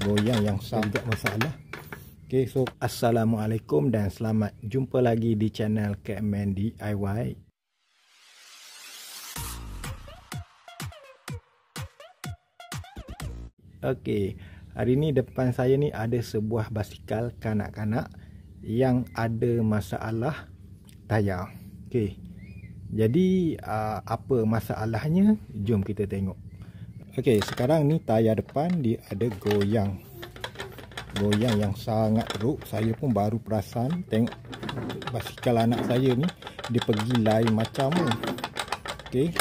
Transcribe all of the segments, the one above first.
goyang yang sangat masalah. Okay, so assalamualaikum dan selamat jumpa lagi di channel KMN DIY. Okay, hari ni depan saya ni ada sebuah basikal kanak-kanak yang ada masalah tayar. Okay, jadi apa masalahnya? Jom kita tengok. Okay, sekarang ni tayar depan dia ada goyang yang sangat teruk. Saya pun baru perasan tengok basikal anak saya ni, dia pergi lain macam ni. Okay,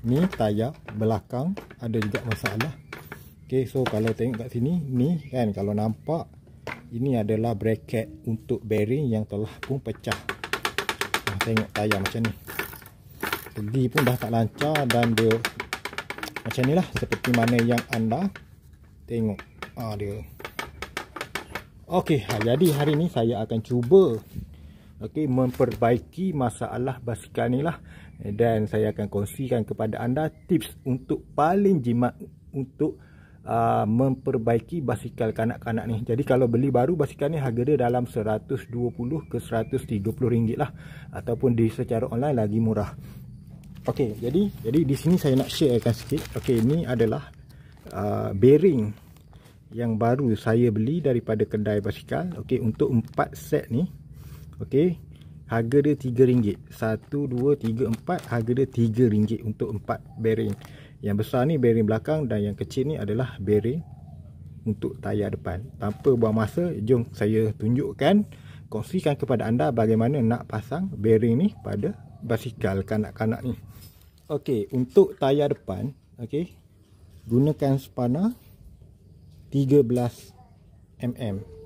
ni tayar belakang ada juga masalah. Okay, so kalau tengok kat sini ni kan, kalau nampak ini adalah bracket untuk bearing yang telah pun pecah. Tengok tayar macam ni, pergi pun dah tak lancar dan dia macam ni lah, seperti mana yang anda tengok dia. Okey, jadi hari ni saya akan cuba memperbaiki masalah basikal ni lah, dan saya akan kongsikan kepada anda tips untuk paling jimat untuk memperbaiki basikal kanak-kanak ni. Jadi kalau beli baru, basikal ni harga dia dalam 120 ke 130 ringgit lah, ataupun di secara online lagi murah. Okey, jadi di sini saya nak sharekan sikit. Okey, ini adalah bearing yang baru saya beli daripada kedai basikal. Okey, untuk 4 set ni, okey, harga dia RM3. 1 2 3 4, harga dia RM3 untuk 4 bearing. Yang besar ni bearing belakang dan yang kecil ni adalah bearing untuk tayar depan. Tanpa buang masa, jom saya tunjukkan, kongsikan kepada anda bagaimana nak pasang bearing ni pada basikal kanak-kanak ni. Okey, untuk tayar depan, okey, gunakan spana 13 mm.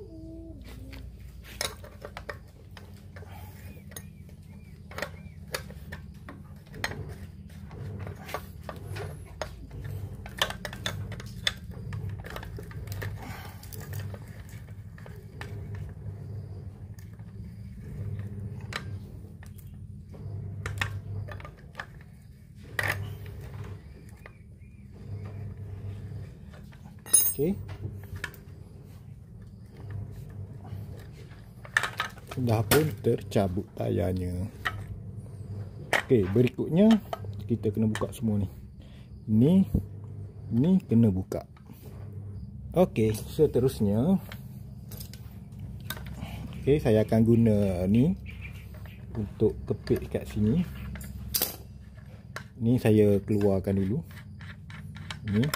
Okey, dah pun tercabut tayarnya. Okey, berikutnya kita kena buka semua ni. Ni kena buka. Okey, seterusnya saya akan guna ni untuk kepit kat sini. Ni saya keluarkan dulu. Ni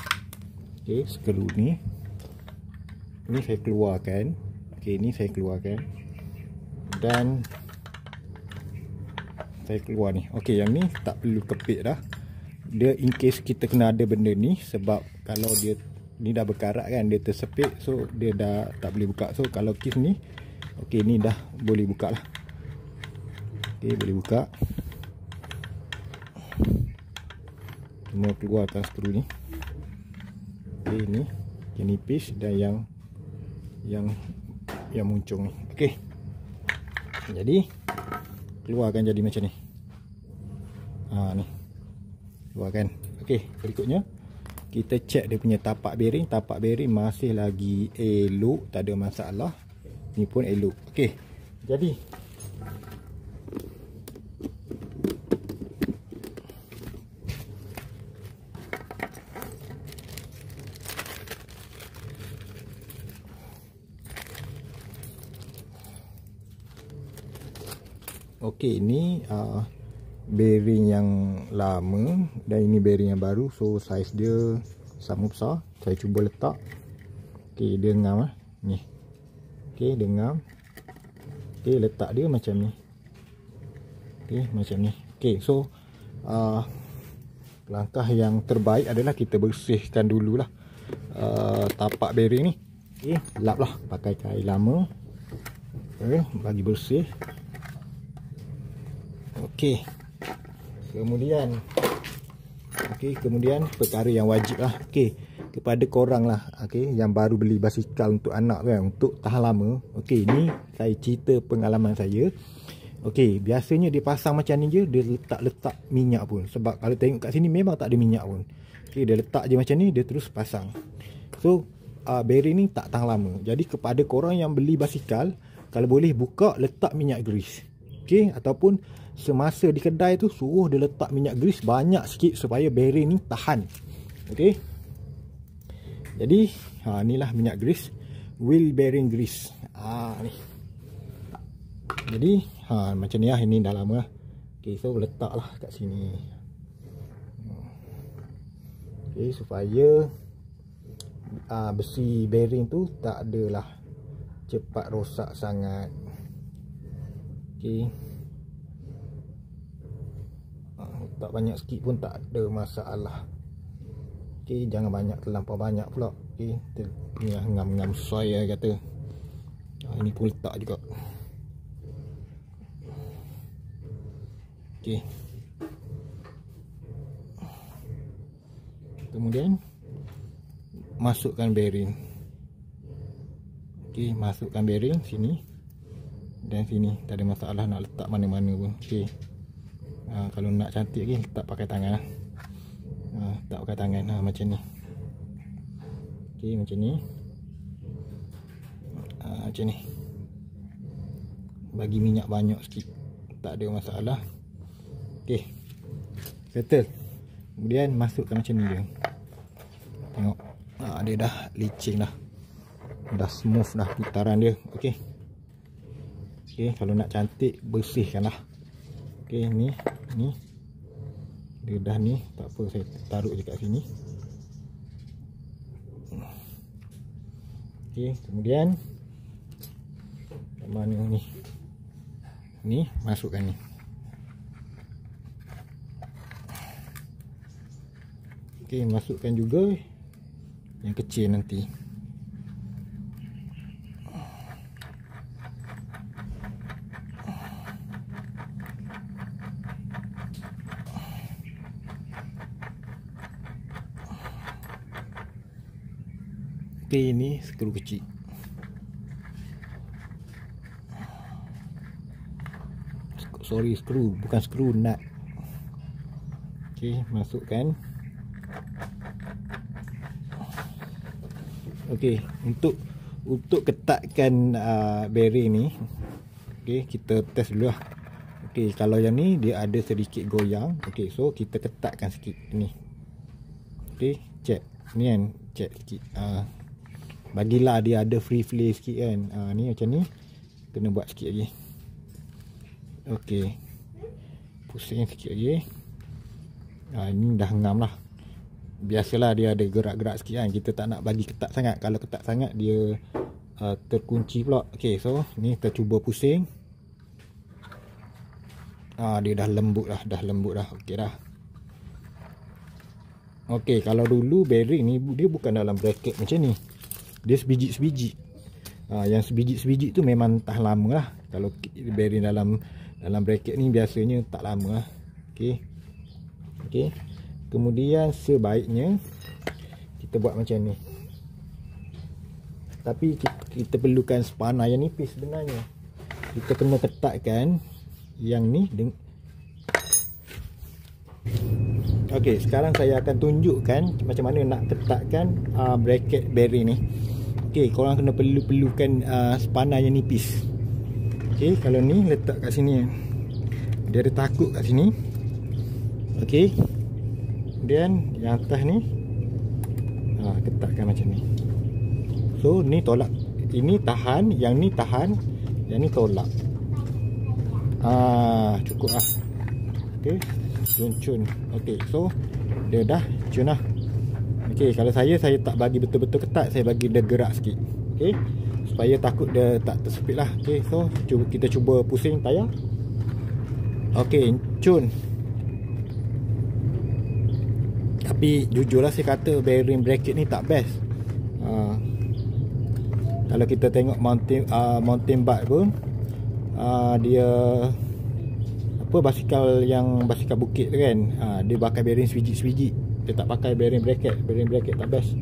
skru ni saya keluarkan. Ni saya keluarkan dan saya keluar ni. Yang ni tak perlu kepit dah. Dia in case kita kena ada benda ni, sebab kalau dia ni dah berkarat kan, dia tersepit, so dia dah tak boleh buka. So kalau kes ni, ni dah boleh buka lah. Boleh buka. Cuma keluarkan skru ni. Ini nipis dan yang muncung ni. Jadi keluarkan jadi macam ni. Ni keluarkan. Berikutnya kita cek dia punya tapak bearing. Tapak bearing masih lagi elok, tak ada masalah. Ni pun elok. Jadi ini bearing yang lama dan ini bearing yang baru, so saiz dia sama besar. Saya cuba letak. Dia ngam ni. Dia ngam. Letak dia macam ni. Macam ni. So langkah yang terbaik adalah kita bersihkan dululah tapak bearing ni. Lap lah pakai kain lama. Bagi bersih. Kemudian perkara yang wajib lah, kepada korang lah, yang baru beli basikal untuk anak kan, untuk tahan lama. Ni saya cerita pengalaman saya. Biasanya dia pasang macam ni je, dia letak minyak pun. Sebab kalau tengok kat sini memang tak ada minyak pun. Dia letak je macam ni, dia terus pasang. So bearing ni tak tahan lama. Jadi kepada korang yang beli basikal, kalau boleh buka letak minyak grease. Okey, ataupun semasa di kedai tu suruh dia letak minyak grease banyak sikit supaya bearing ni tahan. Okey. Jadi inilah minyak grease, wheel bearing grease. Ni. Jadi macam ni lah, ini dah lama lah. Okey, so letaklah kat sini. Okey, supaya besi bearing tu tak adalah cepat rosak sangat. Okey. Tak banyak sikit pun tak ada masalah. Okey, jangan banyak, terlampau banyak pula. Okey, ni lah ngam-ngam soy kata. Ini pun letak juga. Okey. Kemudian masukkan bearing. Okey, masukkan bearing sini dan sini. Tak ada masalah nak letak mana-mana pun. Okey. Kalau nak cantik lagi letak pakai tangan lah. Letak pakai tangan macam ni. Okey, macam ni. Macam ni. Bagi minyak banyak sikit, tak ada masalah. Okey, settle. Kemudian masukkan macam ni dia. Tengok, dia dah licin dah. Dah smooth dah putaran dia. Okey. Okey, kalau nak cantik bersihkanlah. Okey, ni dia dah ni, tak apa, saya taruh je kat sini. Okey, kemudian kat mana ni? Ni masukkan ni. Okey, masukkan juga yang kecil nanti. Okey, ini skru kecil. Sorry, skru, bukan skru, nut. Okey, masukkan. Okey, untuk ketatkan bearing ni, okey, kita test dulu lah. Okey, kalau yang ni dia ada sedikit goyang. Okey, so kita ketatkan sikit ni. Okey, check. Ni kan, check sikit. Bagilah dia ada free flow sikit kan. Ni macam ni. Kena buat sikit lagi. Okey. Pusing sikit lagi. Ini dah ngam lah. Biasalah dia ada gerak-gerak sikit kan. Kita tak nak bagi ketat sangat. Kalau ketat sangat dia terkunci pula. Okey, so ni kita cuba pusing. Dia dah lembut dah. Okey dah. Okey, kalau dulu bearing ni dia bukan dalam bracket macam ni. Dia sebiji-sebiji. Yang sebiji-sebiji tu memang tahan lama lah. Kalau bearing dalam bracket ni biasanya tak lama lah. Okey. Okey. Kemudian sebaiknya kita buat macam ni. Tapi kita perlukan spana yang nipis sebenarnya. Kita kena ketatkan yang ni. Okey, sekarang saya akan tunjukkan macam mana nak ketatkan bracket bearing ni. Okey, korang kena perlukan spana yang nipis. Okey, kalau ni letak kat sini. Dia ada takuk kat sini. Okey. Kemudian yang atas ni ketatkan macam ni. So ni tolak. Ini tahan, yang ni tahan, yang ni tolak. Cukup lah. Okey, cun. Okey, so dia dah cun lah. Okey, kalau saya tak bagi betul-betul ketat, saya bagi dia gerak sikit. Okey, supaya takut dia tak tersepit lah. Okey, so kita cuba pusing tayar. Okey, cun. Tapi jujurlah saya kata bearing bracket ni tak best. Kalau kita tengok mountain bike pun, dia basikal bukit tu kan, dia pakai bearing sebiji-sebiji. Dia tak pakai bearing bracket. Bearing bracket tak best.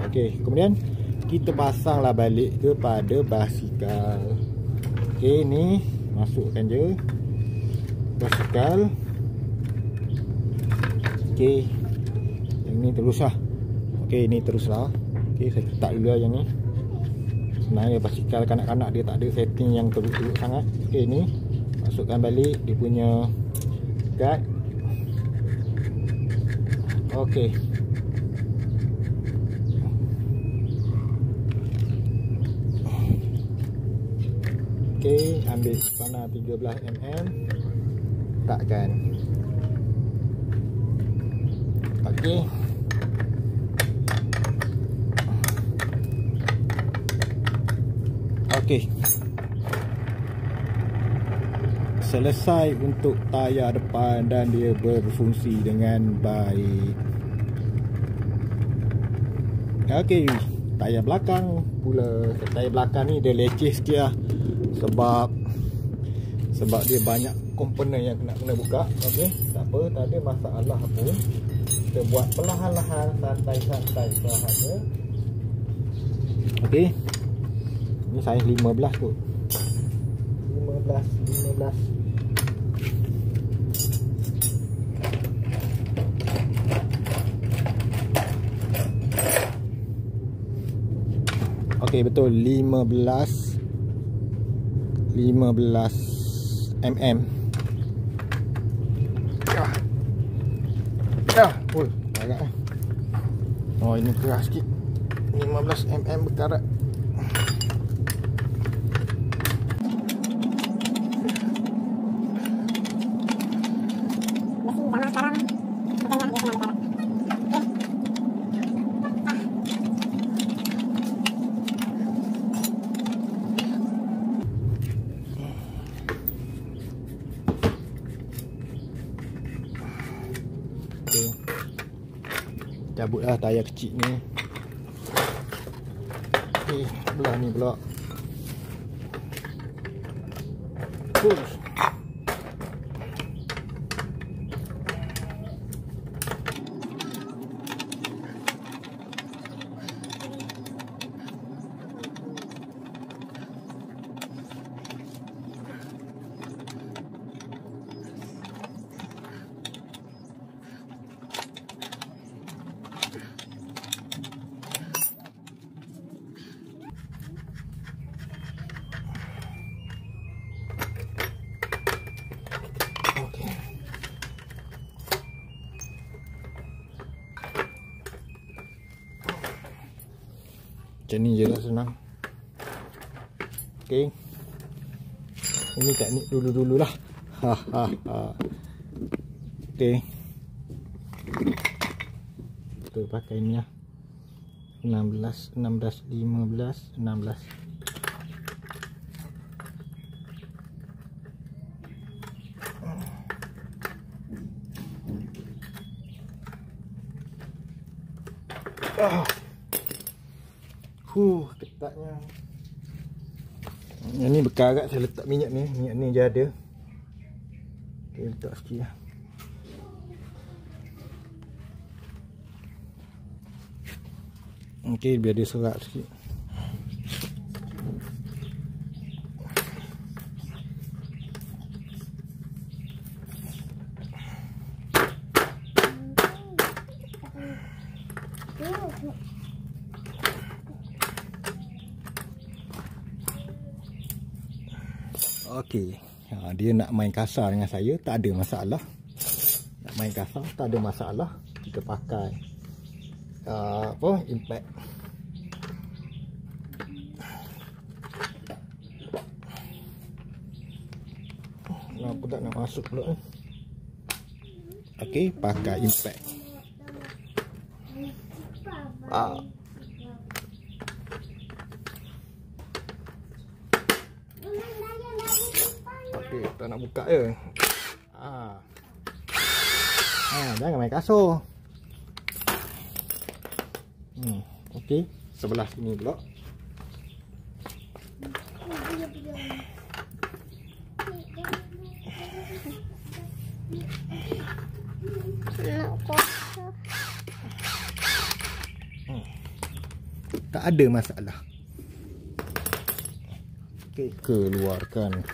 Okey, kemudian kita pasanglah balik kepada basikal. Okey, ni masukkan je basikal. Okey, yang ni teruslah. Okey, ni teruslah. Okey, saya letak dulu yang ni. Sebenarnya basikal kanak-kanak dia tak ada setting yang teruk-teruk sangat. Okey, ni masukkan balik dia punya guard. Okey. Okey, ambil panah 13mm. Letakkan. Okey. Okey. Selesai untuk tayar depan dan dia berfungsi dengan baik. Okey, tayar belakang pula. Tayar belakang ni dia leceh sikit lah. Sebab dia banyak komponen yang kena buka. Okey, tak apa, tak ada masalah pun. Kita buat perlahan-lahan, santai-santai sahaja. Okey. Ni saiz 15 kot. 15. Okey, betul 15 mm. Agak oh, ini keras sikit. 15 mm berkarat. Cabutlah tayar kecil ni. Okey, belah ni pula. Push. Macam ni je lah, senang. Okey. Ini teknik dulu-dululah. Okey. Kita pakai ni lah. 16, 15, 16. Ketatnya. Yang ni bekal agak saya letak minyak ni. Minyak ni je ada. Okay, letak sikit lah. Okay, biar dia serat sikit. Okey, dia nak main kasar dengan saya, tak ada masalah. Nak main kasar, tak ada masalah. Kita pakai impact. Kenapa tak nak masuk pula? Okey, pakai impact. Okey, tak nak buka je. Jangan main kasar. Okey, sebelah sini pula. Tak ada masalah. Okey, keluarkan.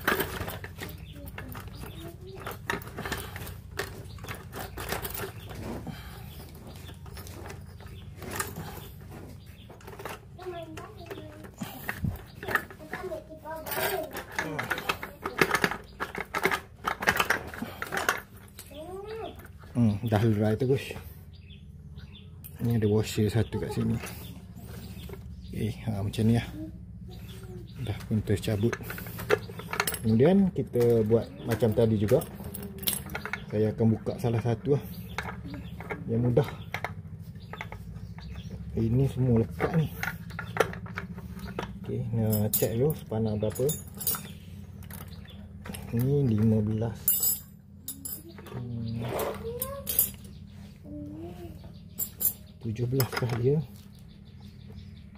dah lerai terus. Ni ada washer satu kat sini. Macam ni lah. Dah pun tercabut. Kemudian kita buat macam tadi juga. Saya akan buka salah satu lah, yang mudah. Ini semua lekat ni. Okey, nak check dulu sepanang berapa. Ni 15. 17 kah dia?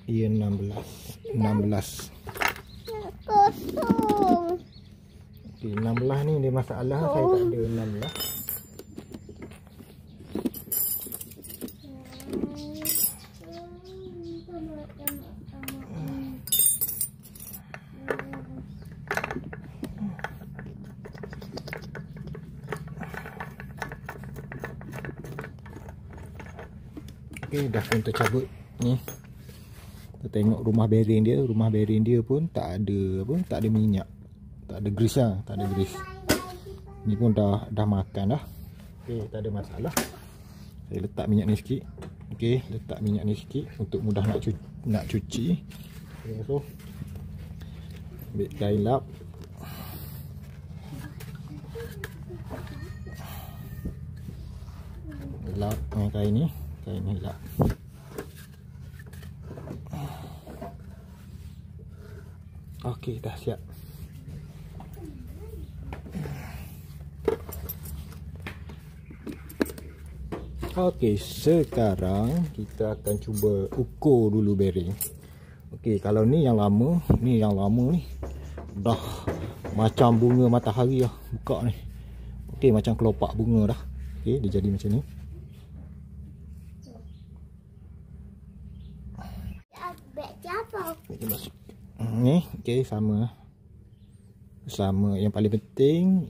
Ia 16. Kosong. Okey, 16 ni dia masalah. Saya tak ada 16. Okey, dah pun tercabut ni. Kita tengok rumah bearing dia. Rumah bearing dia pun tak ada apa, tak ada minyak, tak ada grease lah, tak ada grease. Ni pun dah makan dah. Okey, tak ada masalah. Saya letak minyak ni sikit. Okey, letak minyak ni sikit untuk mudah nak cuci. Okay, so ambil kain lap. Lap dengan kain ni lap. Okey, dah siap. Okey, sekarang kita akan cuba ukur dulu bearing. Okey, kalau ni yang lama ni dah macam bunga matahari lah buka ni. Okey, macam kelopak bunga dah. Okey, dia jadi macam ni. Ni okey, sama. Yang paling penting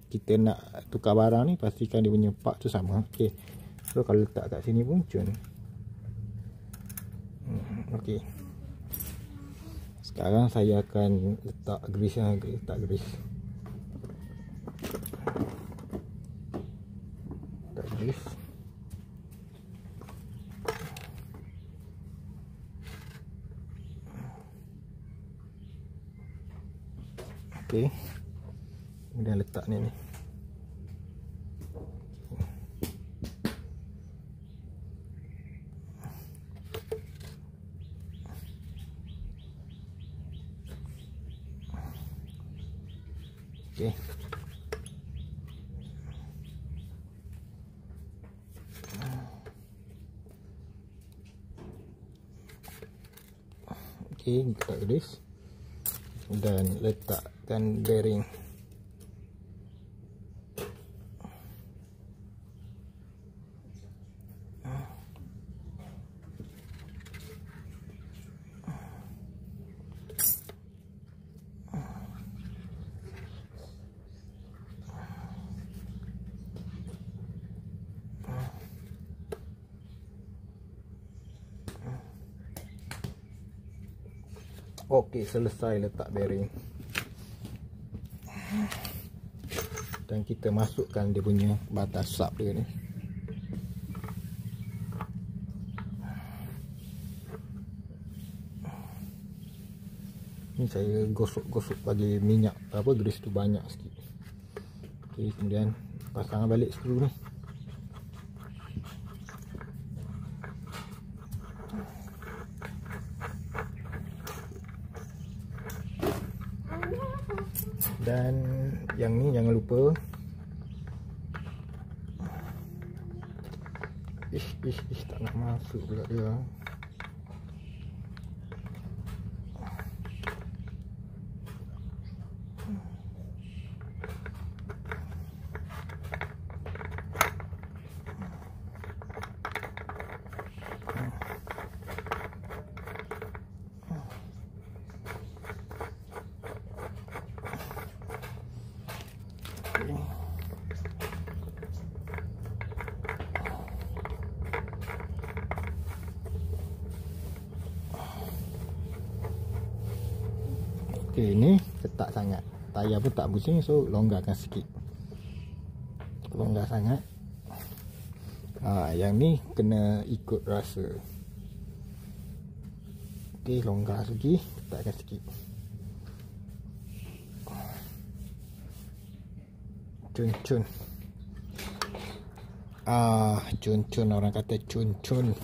kita nak tukar barang ni pastikan dia punya part tu sama. Okey. So kalau letak kat sini pun cun. Okey. Sekarang saya akan letak grease lah, letak grease. Letak grease. Okey. Kemudian letak ni. Okey. Okey, letak grease dan letakkan bearing. Okey, selesai letak bearing. Dan kita masukkan dia punya batas sub dia ni. Ni saya gosok-gosok bagi minyak grease tu banyak sikit. Okey, kemudian pasang balik skru ni. Dan yang ni jangan lupa. Tak nak masuk pula dia. Okey, ni ketat sangat. Tayar pun tak pusing, so longgarkan sikit. Longgar sangat. Yang ni kena ikut rasa. Okey, longgar lagi, letakkan sikit. Cun-cun. Cun-cun, orang kata cun-cun.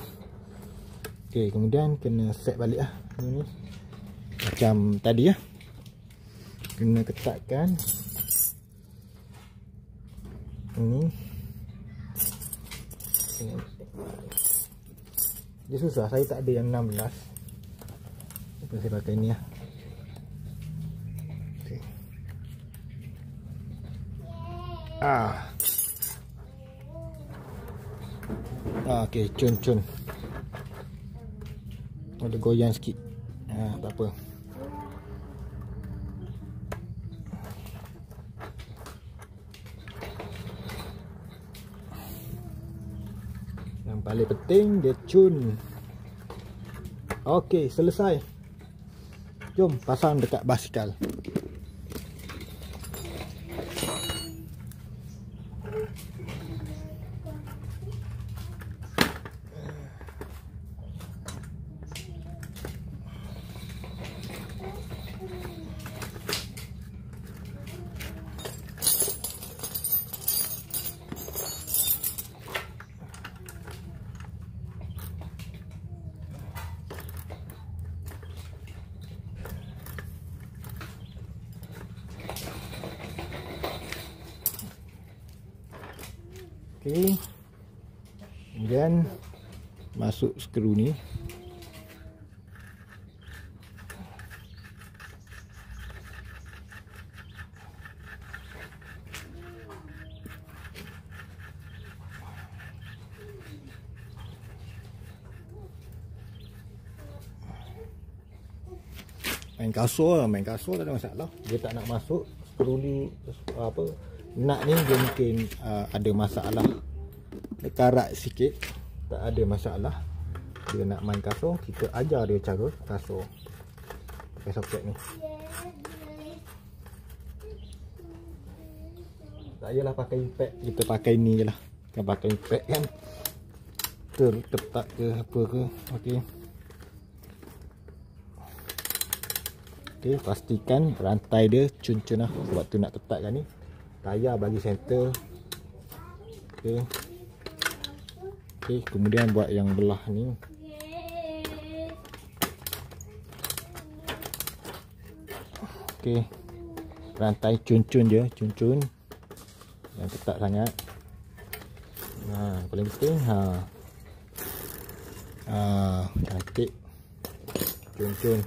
Okey, kemudian kena set balik lah ni. Macam tadi ya. Kena ketatkan ini. Dia susah, saya tak ada yang 16. Apa saya pakai ni lah. Okay. Okay, cun-cun. Ada goyang sikit. Tak apa. Yang paling penting dia cun. Okey, selesai. Jom pasang dekat basikal. Okey. Kemudian masuk skru ni. Main kasut tak ada masalah. Dia tak nak masuk skru ni apa, nut ni dia mungkin ada masalah. Dia karat sikit, tak ada masalah. Dia nak main kasut, kita ajar dia cara kasut pakai soket ni. Tak payahlah pakai impact, kita pakai ni je lah. Kan pakai impact kan tertetak ke apa ke. Okey. Okey, pastikan rantai dia cun-cun lah. Sebab tu nak tetapkan ni. Tayar bagi center. Okey. Okey, kemudian buat yang belah ni. Okey. Rantai cun-cun je, cun-cun. Yang ketat sangat. Paling penting cantik. Cun-cun.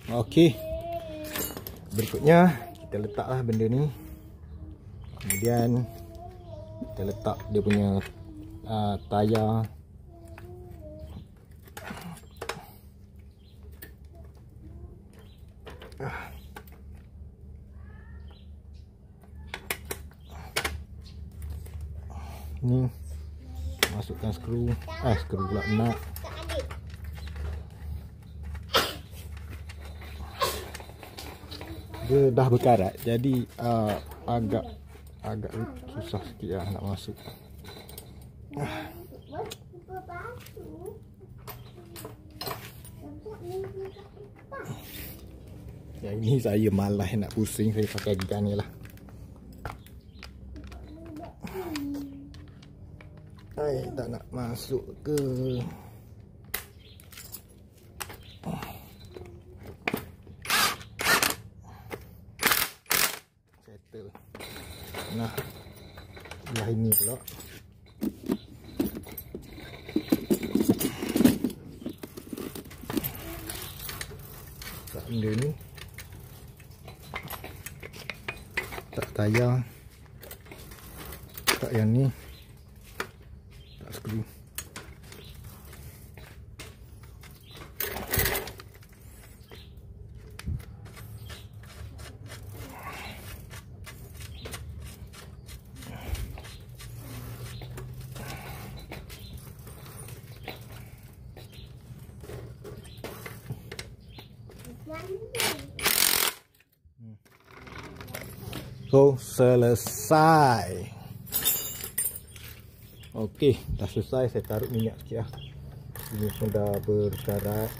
Okey. Berikutnya kita letaklah benda ni. Kemudian kita letak dia punya tayar. Ni masukkan skru. Skru pula, nut. Dia dah berkarat, jadi agak susah sikit lah nak masuk. Yang ini saya malas nak pusing, saya pakai gitar ni lah. Tak nak masuk ke. Settle. Nah, belah ini pula. Tak benda ni. Tak tayar. Tak yang ni. Tak skru. So, selesai. Okey, dah selesai. Saya taruh minyak sikit lah. Ini pun dah berkarat.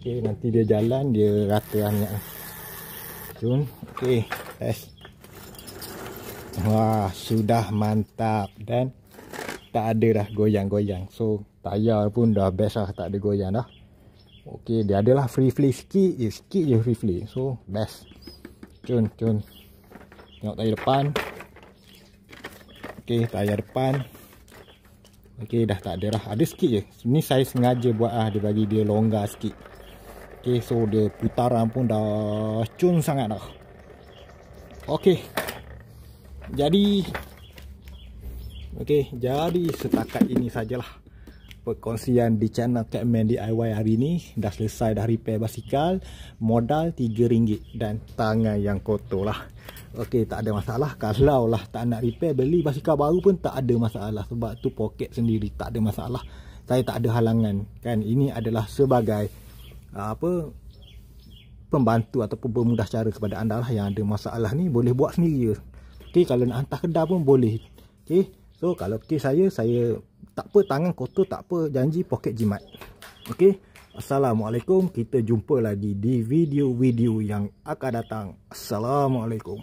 Okey, nanti dia jalan, dia rata minyak. Jom. Okey, test. Wah, sudah mantap dan tak ada dah goyang-goyang. So, tayar pun dah best lah, tak ada goyang dah. Okey, dia adalah free flow sikit je free flow. So, best. Cun. Tengok tayar depan. Okey, tayar depan. Okey, dah tak ada dah. Ada sikit je. Ni saya sengaja buat dia bagi dia longgar sikit. Okey, so dia putaran pun dah cun sangat dah. Okey. Jadi setakat ini sajalah perkongsian di channel Catman DIY hari ni. Dah selesai dah repair basikal. Modal RM3 dan tangan yang kotor lah. Okey, tak ada masalah. Kalau lah tak nak repair, beli basikal baru pun tak ada masalah. Sebab tu poket sendiri, tak ada masalah. Saya tak ada halangan kan. Ini adalah sebagai pembantu ataupun pemudah cara kepada anda lah. Yang ada masalah ni boleh buat sendiri je. Okey, kalau nak hantar kedai pun boleh. Okey, so kalau kes saya tak apa, tangan kotor tak apa, janji poket jimat. Okey, Assalamualaikum. Kita jumpa lagi di video-video yang akan datang. Assalamualaikum.